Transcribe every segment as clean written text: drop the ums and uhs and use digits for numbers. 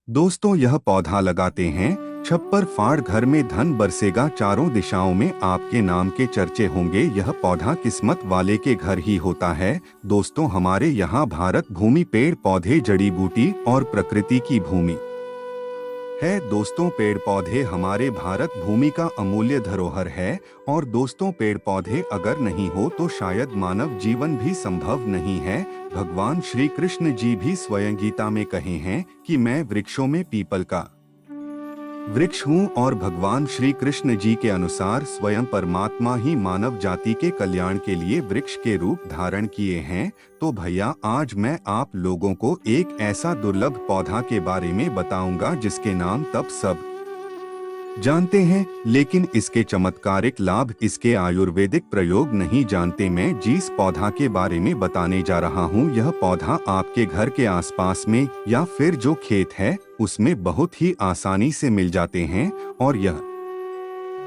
दोस्तों, यह पौधा लगाते हैं, छप्पर फाड़ घर में धन बरसेगा, चारों दिशाओं में आपके नाम के चर्चे होंगे। यह पौधा किस्मत वाले के घर ही होता है। दोस्तों, हमारे यहाँ भारत भूमि पेड़ पौधे जड़ी बूटी और प्रकृति की भूमि है। दोस्तों, पेड़ पौधे हमारे भारत भूमि का अमूल्य धरोहर है। और दोस्तों, पेड़ पौधे अगर नहीं हो तो शायद मानव जीवन भी संभव नहीं है। भगवान श्री कृष्ण जी भी स्वयं गीता में कहे हैं कि मैं वृक्षों में पीपल का वृक्ष हूँ। और भगवान श्री कृष्ण जी के अनुसार स्वयं परमात्मा ही मानव जाति के कल्याण के लिए वृक्ष के रूप धारण किए हैं। तो भैया, आज मैं आप लोगों को एक ऐसा दुर्लभ पौधा के बारे में बताऊंगा जिसके नाम तब सब जानते हैं, लेकिन इसके चमत्कारिक लाभ, इसके आयुर्वेदिक प्रयोग नहीं जानते। मैं जिस पौधा के बारे में बताने जा रहा हूँ, यह पौधा आपके घर के आसपास में या फिर जो खेत है उसमें बहुत ही आसानी से मिल जाते हैं। और यह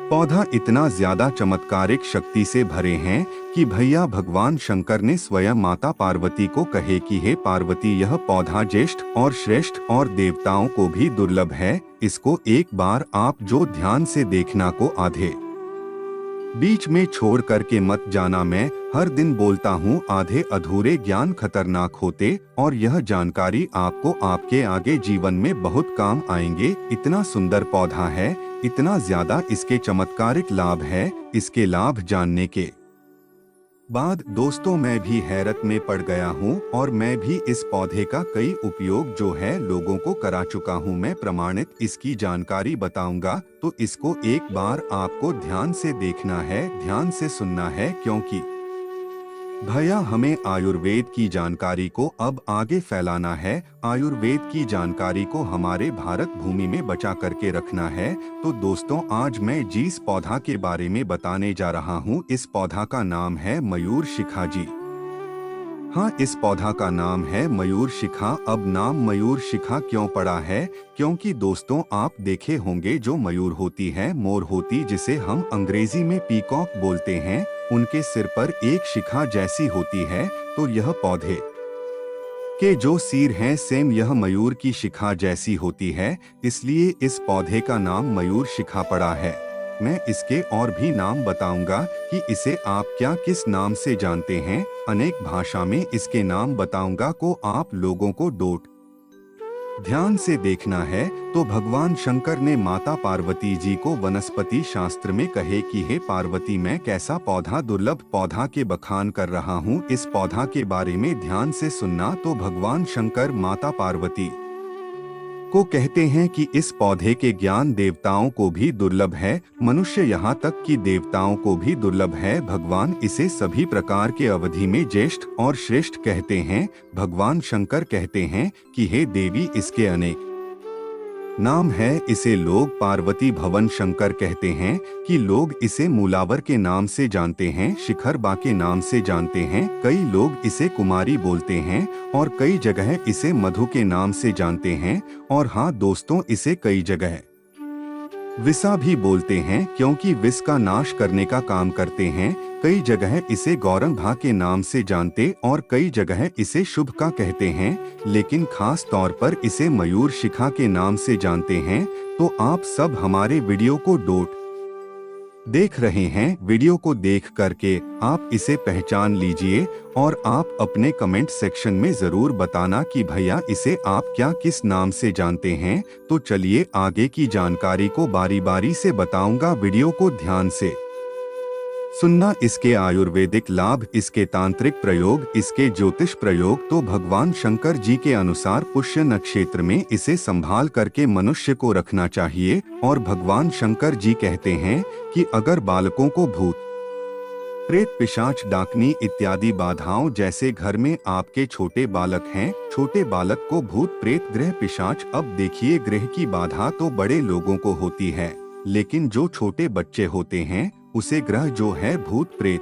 पौधा इतना ज्यादा चमत्कारिक शक्ति से भरे हैं कि भैया भगवान शंकर ने स्वयं माता पार्वती को कहे कि हे पार्वती, यह पौधा ज्येष्ठ और श्रेष्ठ और देवताओं को भी दुर्लभ है। इसको एक बार आप जो ध्यान से देखना को आधे बीच में छोड़ करके मत जाना। मैं हर दिन बोलता हूँ, आधे अधूरे ज्ञान खतरनाक होते और यह जानकारी आपको आपके आगे जीवन में बहुत काम आएंगे। इतना सुंदर पौधा है, इतना ज्यादा इसके चमत्कारिक लाभ है। इसके लाभ जानने के बाद दोस्तों मैं भी हैरत में पड़ गया हूँ और मैं भी इस पौधे का कई उपयोग जो है लोगों को करा चुका हूँ। मैं प्रमाणित इसकी जानकारी बताऊंगा, तो इसको एक बार आपको ध्यान से देखना है, ध्यान से सुनना है, क्योंकि भैया हमें आयुर्वेद की जानकारी को अब आगे फैलाना है। आयुर्वेद की जानकारी को हमारे भारत भूमि में बचा करके रखना है। तो दोस्तों, आज मैं जिस पौधा के बारे में बताने जा रहा हूँ, इस पौधा का नाम है मयूर शिखा जी। हाँ, इस पौधा का नाम है मयूर शिखा। अब नाम मयूर शिखा क्यों पड़ा है? क्योंकि दोस्तों, आप देखे होंगे जो मयूर होती है, मोर होती, जिसे हम अंग्रेजी में पीकॉक बोलते हैं, उनके सिर पर एक शिखा जैसी होती है। तो यह पौधे के जो सिर हैं, सेम यह मयूर की शिखा जैसी होती है, इसलिए इस पौधे का नाम मयूर शिखा पड़ा है। मैं इसके और भी नाम बताऊंगा कि इसे आप क्या किस नाम से जानते हैं। अनेक भाषा में इसके नाम बताऊंगा को आप लोगों को ध्यान से देखना है। तो भगवान शंकर ने माता पार्वती जी को वनस्पति शास्त्र में कहे कि हे पार्वती, मैं कैसा पौधा, दुर्लभ पौधा के बखान कर रहा हूँ। इस पौधा के बारे में ध्यान से सुनना। तो भगवान शंकर माता पार्वती को कहते हैं कि इस पौधे के ज्ञान देवताओं को भी दुर्लभ है, मनुष्य यहाँ तक कि देवताओं को भी दुर्लभ है। भगवान इसे सभी प्रकार के अवधि में ज्येष्ठ और श्रेष्ठ कहते हैं। भगवान शंकर कहते हैं कि हे देवी, इसके अनेक नाम है। इसे लोग पार्वती भवन शंकर कहते हैं कि लोग इसे मूलावर के नाम से जानते हैं, शिखर बा के नाम से जानते हैं, कई लोग इसे कुमारी बोलते हैं और कई जगह इसे मधु के नाम से जानते हैं। और हाँ दोस्तों, इसे कई जगह विसा भी बोलते हैं, क्योंकि विष का नाश करने का काम करते हैं। कई जगह इसे गौरंभा के नाम से जानते और कई जगह इसे शुभ का कहते हैं, लेकिन खास तौर पर इसे मयूर शिखा के नाम से जानते हैं। तो आप सब हमारे वीडियो को देख रहे हैं, वीडियो को देख करके आप इसे पहचान लीजिए और आप अपने कमेंट सेक्शन में जरूर बताना कि भैया इसे आप क्या किस नाम से जानते हैं। तो चलिए आगे की जानकारी को बारी बारी से बताऊंगा, वीडियो को ध्यान से सुनना। इसके आयुर्वेदिक लाभ, इसके तांत्रिक प्रयोग, इसके ज्योतिष प्रयोग। तो भगवान शंकर जी के अनुसार पुष्य नक्षत्र में इसे संभाल करके मनुष्य को रखना चाहिए। और भगवान शंकर जी कहते हैं कि अगर बालकों को भूत प्रेत पिशाच डाकनी इत्यादि बाधाओं, जैसे घर में आपके छोटे बालक हैं, छोटे बालक को भूत प्रेत ग्रह पिशाच, अब देखिए ग्रह की बाधा तो बड़े लोगों को होती है, लेकिन जो छोटे बच्चे होते हैं उसे ग्रह जो है भूत प्रेत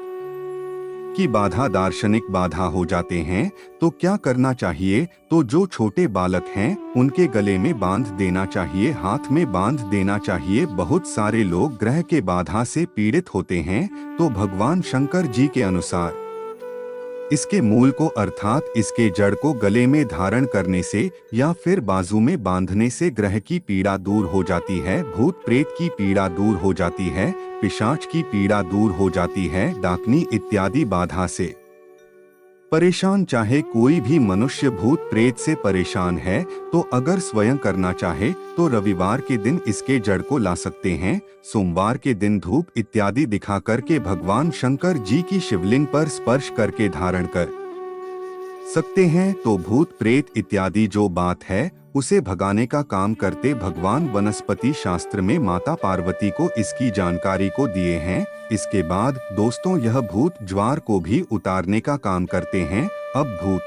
की बाधा, दार्शनिक बाधा हो जाते हैं। तो क्या करना चाहिए? तो जो छोटे बालक हैं उनके गले में बांध देना चाहिए, हाथ में बांध देना चाहिए। बहुत सारे लोग ग्रह के बाधा से पीड़ित होते हैं। तो भगवान शंकर जी के अनुसार इसके मूल को अर्थात इसके जड़ को गले में धारण करने से या फिर बाजू में बांधने से ग्रह की पीड़ा दूर हो जाती है, भूत प्रेत की पीड़ा दूर हो जाती है, पिशाच की पीड़ा दूर हो जाती है, डाकनी इत्यादि बाधा से परेशान चाहे कोई भी मनुष्य भूत प्रेत से परेशान है तो अगर स्वयं करना चाहे तो रविवार के दिन इसके जड़ को ला सकते हैं। सोमवार के दिन धूप इत्यादि दिखा करके भगवान शंकर जी की शिवलिंग पर स्पर्श करके धारण कर सकते हैं तो भूत प्रेत इत्यादि जो बात है उसे भगाने का काम करते। भगवान वनस्पति शास्त्र में माता पार्वती को इसकी जानकारी को दिए हैं। इसके बाद दोस्तों यह भूत ज्वार को भी उतारने का काम करते हैं। अब भूत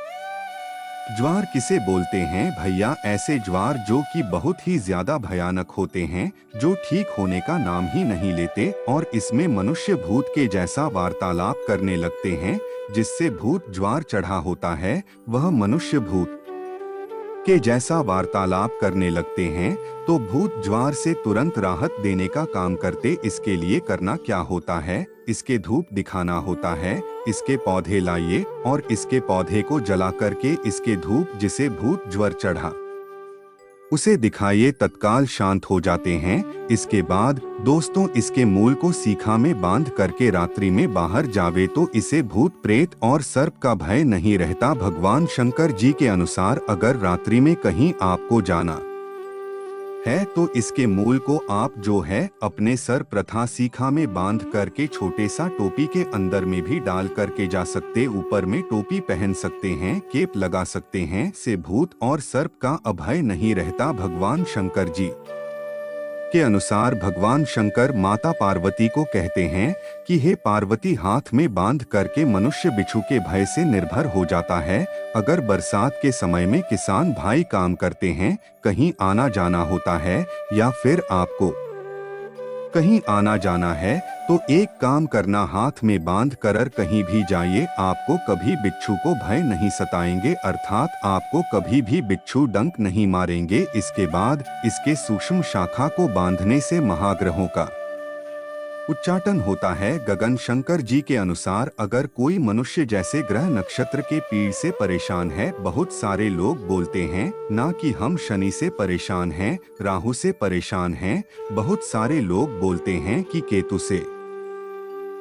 ज्वार किसे बोलते हैं भैया? ऐसे ज्वार जो कि बहुत ही ज्यादा भयानक होते हैं, जो ठीक होने का नाम ही नहीं लेते और इसमें मनुष्य भूत के जैसा वार्तालाप करने लगते हैं। जिससे भूत ज्वार चढ़ा होता है वह मनुष्य भूत के जैसा वार्तालाप करने लगते हैं तो भूत ज्वार से तुरंत राहत देने का काम करते। इसके लिए करना क्या होता है? इसके धूप दिखाना होता है, इसके पौधे लाइए और इसके पौधे को जला करके इसके धूप जिसे भूत ज्वर चढ़ा उसे दिखाइए, तत्काल शांत हो जाते हैं। इसके बाद दोस्तों इसके मूल को सीखा में बांध करके रात्रि में बाहर जावे तो इसे भूत प्रेत और सर्प का भय नहीं रहता। भगवान शंकर जी के अनुसार अगर रात्रि में कहीं आपको जाना है तो इसके मूल को आप जो है अपने सर प्रथा सीखा में बांध करके छोटे सा टोपी के अंदर में भी डाल करके जा सकते, ऊपर में टोपी पहन सकते हैं, केप लगा सकते हैं। से भूत और सर्प का अभय नहीं रहता। भगवान शंकर जी के अनुसार भगवान शंकर माता पार्वती को कहते हैं कि हे पार्वती, हाथ में बांध करके मनुष्य बिच्छू के भय से निर्भर हो जाता है। अगर बरसात के समय में किसान भाई काम करते हैं, कहीं आना जाना होता है या फिर आपको कहीं आना जाना है तो एक काम करना, हाथ में बांध कर कहीं भी जाइए, आपको कभी बिच्छू को भय नहीं सताएंगे, अर्थात आपको कभी भी बिच्छू डंक नहीं मारेंगे। इसके बाद इसके सूक्ष्म शाखा को बांधने से महाग्रहों का उच्चाटन होता है। गगन शंकर जी के अनुसार अगर कोई मनुष्य जैसे ग्रह नक्षत्र के पीड़ से परेशान है, बहुत सारे लोग बोलते हैं ना कि हम शनि से परेशान हैं, राहु से परेशान हैं, बहुत सारे लोग बोलते हैं कि केतु से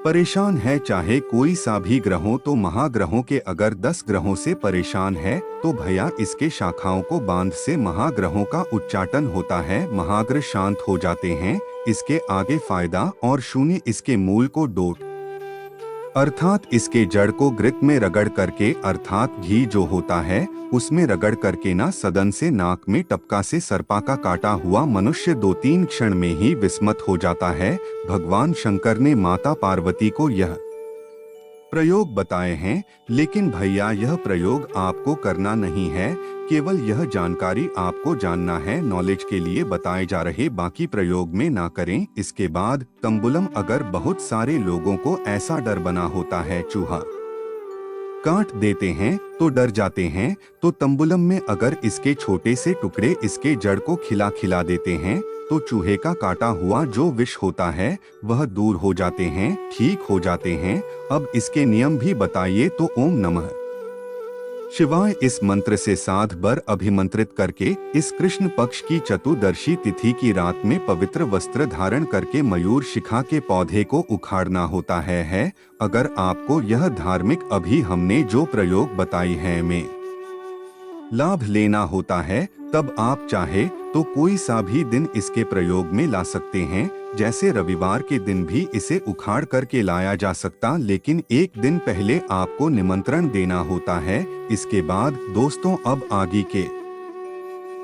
परेशान है। चाहे कोई सा भी ग्रहों तो महाग्रहों के अगर 10 ग्रहों से परेशान है तो भैया इसके शाखाओं को बांध से महाग्रहों का उच्चाटन होता है, महाग्रह शांत हो जाते हैं। इसके आगे फायदा और शून्य इसके मूल को डोट अर्थात इसके जड़ को घृत में रगड़ करके अर्थात घी जो होता है उसमें रगड़ करके ना सदन से नाक में टपका से सर्पा का काटा हुआ मनुष्य 2-3 क्षण में ही विस्मत हो जाता है। भगवान शंकर ने माता पार्वती को यह प्रयोग बताए हैं, लेकिन भैया यह प्रयोग आपको करना नहीं है, केवल यह जानकारी आपको जानना है, नॉलेज के लिए बताए जा रहे बाकी प्रयोग में ना करें। इसके बाद तंबुलम, अगर बहुत सारे लोगों को ऐसा डर बना होता है चूहा काट देते हैं तो डर जाते हैं, तो तंबुलम में अगर इसके छोटे से टुकड़े इसके जड़ को खिला देते हैं तो चूहे का काटा हुआ जो विष होता है वह दूर हो जाते हैं, ठीक हो जाते हैं। अब इसके नियम भी बताइए तो ओम नमः शिवाय इस मंत्र से साध बर अभिमंत्रित करके इस कृष्ण पक्ष की चतुर्दशी तिथि की रात में पवित्र वस्त्र धारण करके मयूर शिखा के पौधे को उखाड़ना होता है। अगर आपको यह धार्मिक अभी हमने जो प्रयोग बताई है में लाभ लेना होता है तब आप चाहे तो कोई सा भी दिन इसके प्रयोग में ला सकते हैं, जैसे रविवार के दिन भी इसे उखाड़ करके लाया जा सकता, लेकिन एक दिन पहले आपको निमंत्रण देना होता है। इसके बाद दोस्तों अब आगे के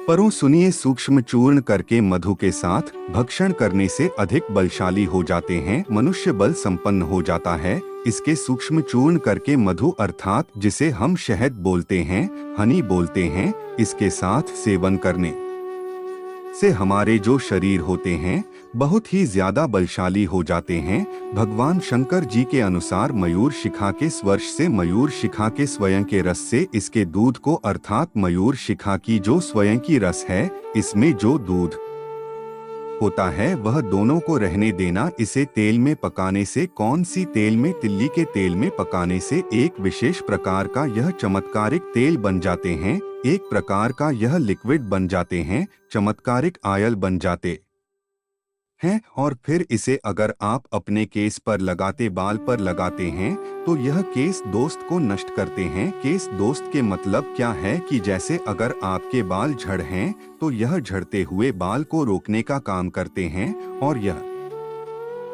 परों सुनिए, सूक्ष्म चूर्ण करके मधु के साथ भक्षण करने से अधिक बलशाली हो जाते हैं, मनुष्य बल संपन्न हो जाता है। इसके सूक्ष्म चूर्ण करके मधु अर्थात जिसे हम शहद बोलते हैं, हनी बोलते हैं, इसके साथ सेवन करने से हमारे जो शरीर होते हैं बहुत ही ज्यादा बलशाली हो जाते हैं। भगवान शंकर जी के अनुसार मयूर शिखा के स्पर्श से, मयूर शिखा के स्वयं के रस से इसके दूध को अर्थात मयूर शिखा की जो स्वयं की रस है इसमें जो दूध होता है वह दोनों को रहने देना। इसे तेल में पकाने से, कौन सी तेल में, तिल्ली के तेल में पकाने से एक विशेष प्रकार का यह चमत्कारिक तेल बन जाते हैं, एक प्रकार का यह लिक्विड बन जाते हैं, चमत्कारिक आयल बन जाते हैं। और फिर इसे अगर आप अपने केस पर लगाते, बाल पर लगाते हैं तो यह केस दोस्त को नष्ट करते हैं। केस दोस्त के मतलब क्या है कि जैसे अगर आपके बाल झड़ हैं तो यह झड़ते हुए बाल को रोकने का काम करते हैं और यह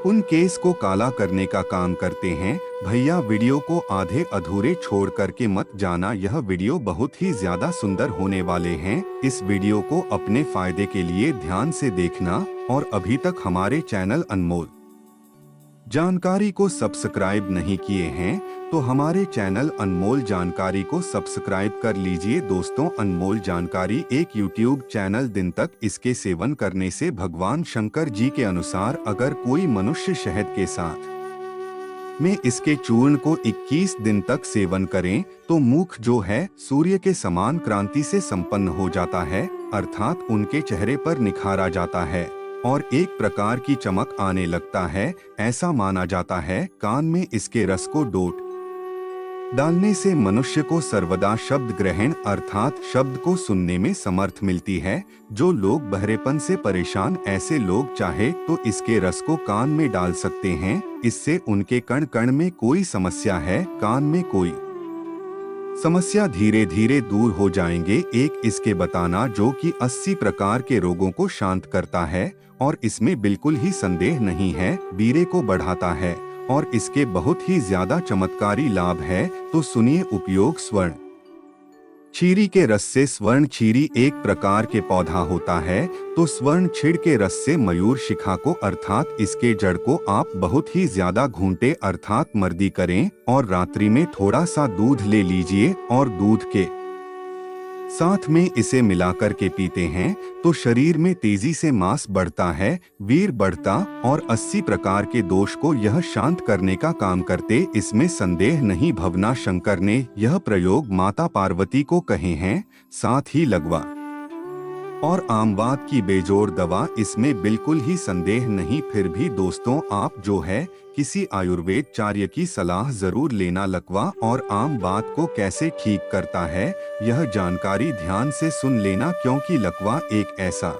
उन केस को काला करने का काम करते हैं। भैया वीडियो को आधे अधूरे छोड़ करके मत जाना, यह वीडियो बहुत ही ज्यादा सुंदर होने वाले हैं। इस वीडियो को अपने फायदे के लिए ध्यान से देखना और अभी तक हमारे चैनल अनमोल जानकारी को सब्सक्राइब नहीं किए हैं तो हमारे चैनल अनमोल जानकारी को सब्सक्राइब कर लीजिए। दोस्तों, अनमोल जानकारी एक यूट्यूब चैनल। दिन तक इसके सेवन करने से भगवान शंकर जी के अनुसार अगर कोई मनुष्य शहद के साथ में इसके चूर्ण को 21 दिन तक सेवन करें तो मुख जो है सूर्य के समान क्रांति से संपन्न हो जाता है, अर्थात उनके चेहरे पर निखार आ जाता है और एक प्रकार की चमक आने लगता है। ऐसा माना जाता है कान में इसके रस को डोट डालने से मनुष्य को सर्वदा शब्द ग्रहण अर्थात शब्द को सुनने में समर्थ मिलती है। जो लोग बहरेपन से परेशान, ऐसे लोग चाहे तो इसके रस को कान में डाल सकते हैं। इससे उनके कण कण में कोई समस्या है, कान में कोई समस्या धीरे धीरे दूर हो जाएंगे। एक इसके बताना जो कि 80 प्रकार के रोगों को शांत करता है और इसमें बिल्कुल ही संदेह नहीं है, बीरे को बढ़ाता है और इसके बहुत ही ज्यादा चमत्कारी लाभ है। तो सुनिए उपयोग। स्वर्ण छीरी के रस से, स्वर्ण छीरी एक प्रकार के पौधा होता है तो स्वर्ण छिड़ के रस से मयूर शिखा को अर्थात इसके जड़ को आप बहुत ही ज्यादा घूंटे अर्थात मर्दी करें और रात्रि में थोड़ा सा दूध ले लीजिए और दूध के साथ में इसे मिलाकर के पीते हैं तो शरीर में तेजी से मांस बढ़ता है, वीर बढ़ता और 80 प्रकार के दोष को यह शांत करने का काम करते, इसमें संदेह नहीं। भवना शंकर ने यह प्रयोग माता पार्वती को कहे हैं। साथ ही लगवा और आमवात की बेजोड़ दवा, इसमें बिल्कुल ही संदेह नहीं। फिर भी दोस्तों, आप जो है किसी आयुर्वेदचार्य की सलाह जरूर लेना। लकवा और आम बात को कैसे ठीक करता है यह जानकारी ध्यान से सुन लेना, क्योंकि लकवा एक ऐसा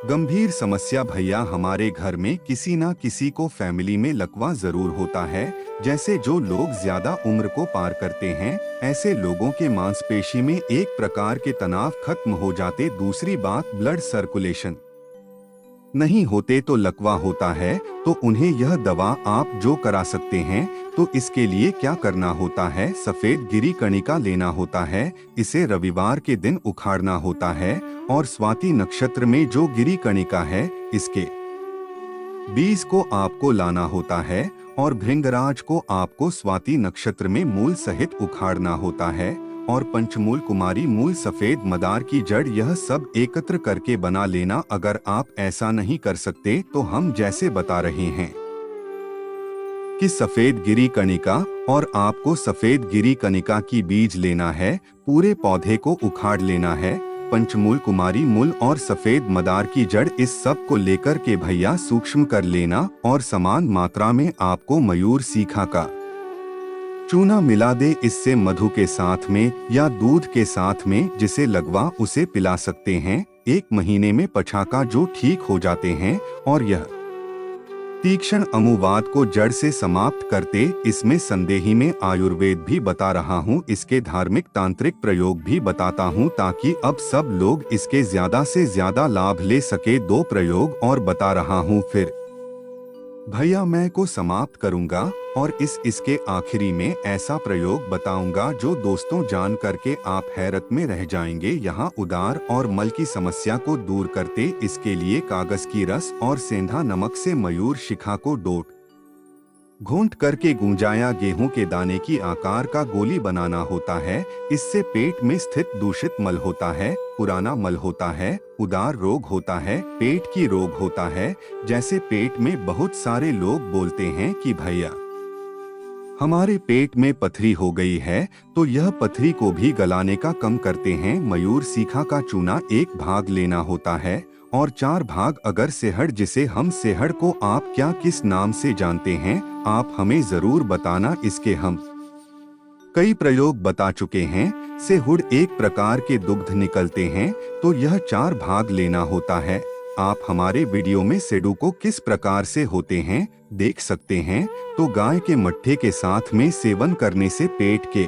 गंभीर समस्या भैया हमारे घर में किसी ना किसी को फैमिली में लकवा जरूर होता है। जैसे जो लोग ज्यादा उम्र को पार करते हैं, ऐसे लोगों के मांसपेशी में एक प्रकार के तनाव खत्म हो जाते। दूसरी बात, ब्लड सर्कुलेशन नहीं होते तो लकवा होता है तो उन्हें यह दवा आप जो करा सकते हैं। तो इसके लिए क्या करना होता है, सफेद गिरी कणिका लेना होता है, इसे रविवार के दिन उखाड़ना होता है और स्वाति नक्षत्र में जो गिरी कणिका है इसके बीज को आपको लाना होता है और भृंगराज को आपको स्वाति नक्षत्र में मूल सहित उखाड़ना होता है और पंचमूल, कुमारी मूल, सफेद मदार की जड़, यह सब एकत्र करके बना लेना। अगर आप ऐसा नहीं कर सकते तो हम जैसे बता रहे हैं कि सफेद गिरी कणिका, और आपको सफेद गिरी कणिका की बीज लेना है, पूरे पौधे को उखाड़ लेना है, पंचमूल, कुमारी मूल और सफेद मदार की जड़, इस सब को लेकर के भैया सूक्ष्म कर लेना और समान मात्रा में आपको मयूर सीखा का चूना मिला दे। इससे मधु के साथ में या दूध के साथ में जिसे लगवा उसे पिला सकते हैं। 1 महीने में पछाका जो ठीक हो जाते हैं और यह तीक्ष्ण अमुवाद को जड़ से समाप्त करते। इसमें संदेही में आयुर्वेद भी बता रहा हूँ, इसके धार्मिक तांत्रिक प्रयोग भी बताता हूँ ताकि अब सब लोग इसके ज्यादा से ज्यादा लाभ ले सके। 2 प्रयोग और बता रहा हूँ फिर भैया मैं को समाप्त करूंगा और इसके आखिरी में ऐसा प्रयोग बताऊंगा जो दोस्तों जान करके आप हैरत में रह जाएंगे। यहाँ उदार और मल की समस्या को दूर करते। इसके लिए कागज की रस और सेंधा नमक से मयूर शिखा को डोट घूंट करके गूंजाया गेहूं के दाने की आकार का गोली बनाना होता है। इससे पेट में स्थित दूषित मल होता है, पुराना मल होता है, उदार रोग होता है, पेट की रोग होता है। जैसे पेट में बहुत सारे लोग बोलते हैं कि भैया हमारे पेट में पथरी हो गई है, तो यह पथरी को भी गलाने का कम करते हैं। मयूर सीखा का चूना 1 भाग लेना होता है और 4 भाग अगर सेहड़, जिसे हम सेहड़ को आप क्या किस नाम से जानते हैं, आप हमें जरूर बताना। इसके हम कई प्रयोग बता चुके हैं। सेहुड़ एक प्रकार के दुग्ध निकलते हैं, तो यह 4 भाग लेना होता है। आप हमारे वीडियो में सेडू को किस प्रकार से होते हैं देख सकते हैं। तो गाय के मट्ठे के साथ में सेवन करने से पेट के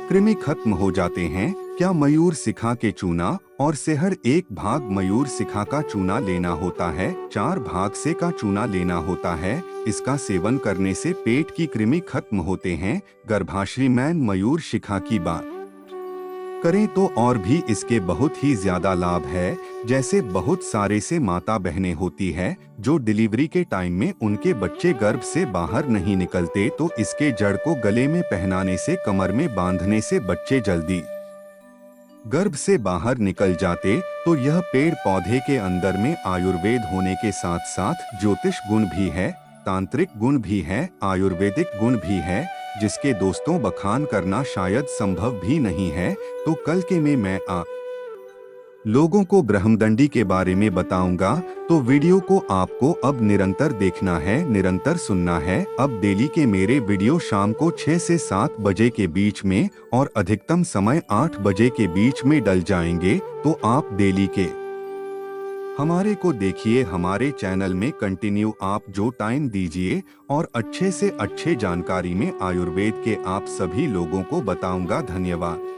कृमि खत्म हो जाते हैं। क्या मयूर शिखा के चूना और सेहड़ एक भाग मयूर शिखा का चूना लेना होता है, 4 भाग से का चूना लेना होता है। इसका सेवन करने से पेट की कृमि खत्म होते हैं। गर्भाशय में मयूर शिखा की बात करें तो और भी इसके बहुत ही ज्यादा लाभ है। जैसे बहुत सारे से माता बहनें होती है जो डिलीवरी के टाइम में उनके बच्चे गर्भ से बाहर नहीं निकलते, तो इसके जड़ को गले में पहनाने से, कमर में बांधने से बच्चे जल्दी गर्भ से बाहर निकल जाते। तो यह पेड़ पौधे के अंदर में आयुर्वेद होने के साथ साथ ज्योतिष गुण भी है, तांत्रिक गुण भी है, आयुर्वेदिक गुण भी है, जिसके दोस्तों बखान करना शायद संभव भी नहीं है। तो कल के में मैं आप लोगों को ब्रह्मदंडी के बारे में बताऊंगा। तो वीडियो को आपको अब निरंतर देखना है, निरंतर सुनना है। अब डेली के मेरे वीडियो शाम को 6 से 7 बजे के बीच में और अधिकतम समय 8 बजे के बीच में डल जाएंगे। तो आप डेली के हमारे को देखिए, हमारे चैनल में कंटिन्यू आप जो टाइम दीजिए और अच्छे से अच्छे जानकारी में आयुर्वेद के आप सभी लोगों को बताऊंगा। धन्यवाद।